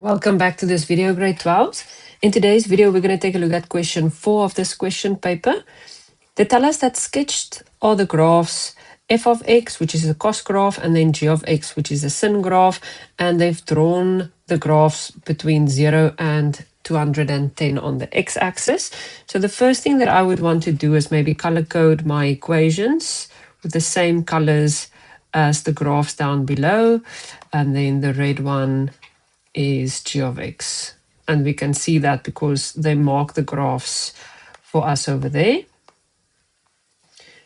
Welcome back to this video, grade 12. In today's video, we're going to take a look at question 4 of this question paper. They tell us that sketched are the graphs f of x, which is a cos graph, and then g of x, which is a sin graph, and they've drawn the graphs between 0 and 210 on the x-axis. So the first thing that I would want to do is maybe color code my equations with the same colors as the graphs down below, and then the red one is g of x, and we can see that because they mark the graphs for us over there.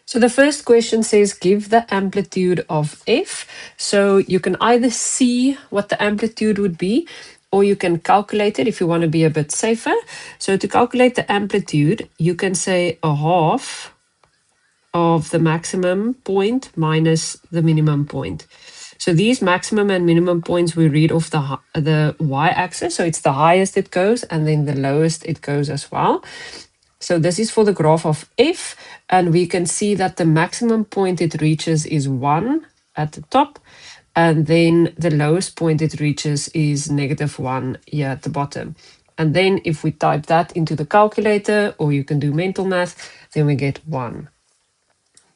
So the first question says give the amplitude of f. So you can either see what the amplitude would be, or you can calculate it if you want to be a bit safer. So to calculate the amplitude, you can say a half of the maximum point minus the minimum point. So these maximum and minimum points we read off the y-axis. So it's the highest it goes and then the lowest it goes as well. So this is for the graph of f, and we can see that the maximum point it reaches is 1 at the top, and then the lowest point it reaches is -1 here at the bottom. And then if we type that into the calculator, or you can do mental math, then we get 1.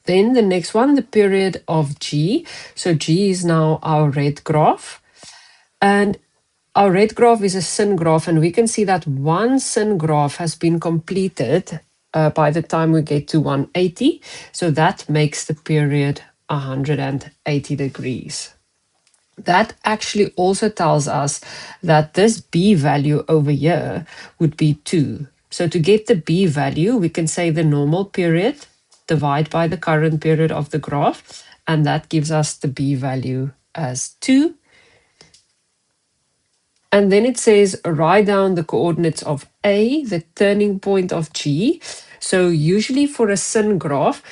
Then the next one, the period of g. So g is now our red graph. And our red graph is a sin graph, and we can see that one sin graph has been completed by the time we get to 180. So that makes the period 180 degrees. That actually also tells us that this b value over here would be 2. So to get the b value, we can say the normal period divide by the current period of the graph, and that gives us the b value as 2. And then it says write down the coordinates of A, the turning point of G. So usually for a sin graph,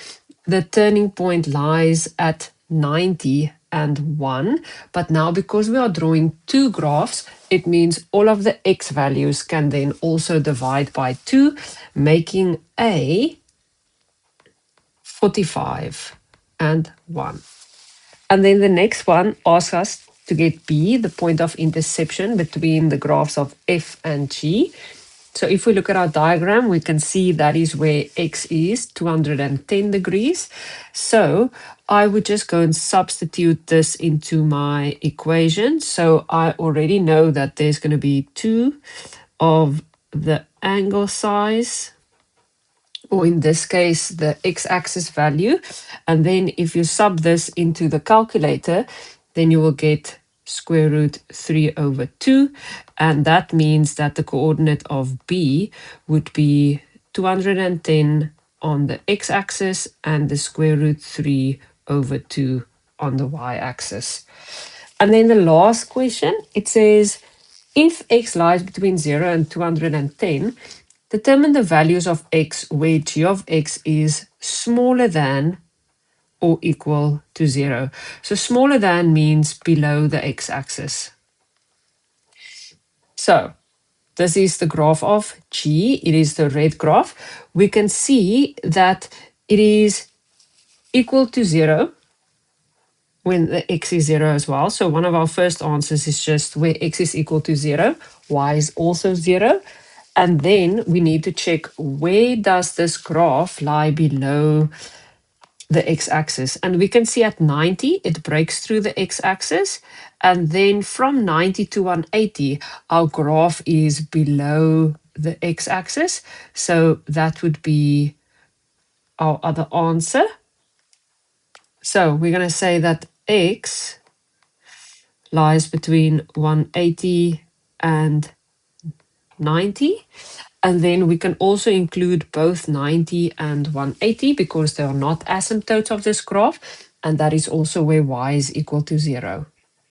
the turning point lies at 90 and 1. But now because we are drawing two graphs, it means all of the x values can then also divide by 2, making A 45 and 1. And then the next one asks us to get B, the point of intersection between the graphs of f and g. So if we look at our diagram, we can see that is where x is 210 degrees. So I would just go and substitute this into my equation. So I already know that there's going to be 2 of the angle size, or in this case, the x-axis value. And then if you sub this into the calculator, then you will get square root 3 over 2. And that means that the coordinate of B would be 210 on the x-axis and the square root 3 over 2 on the y-axis. And then the last question, it says, if x lies between 0 and 210, determine the values of x where g of x is smaller than or equal to 0. So smaller than means below the x-axis. So this is the graph of g. It is the red graph. We can see that it is equal to 0 when the x is 0 as well. So one of our first answers is just where x is equal to 0, y is also 0. And then we need to check where does this graph lie below the x-axis. And we can see at 90, it breaks through the x-axis. And then from 90 to 180, our graph is below the x-axis. So that would be our other answer. So we're going to say that x lies between 180 and 90, and then we can also include both 90 and 180 because they are not asymptotes of this graph, and that is also where y is equal to 0.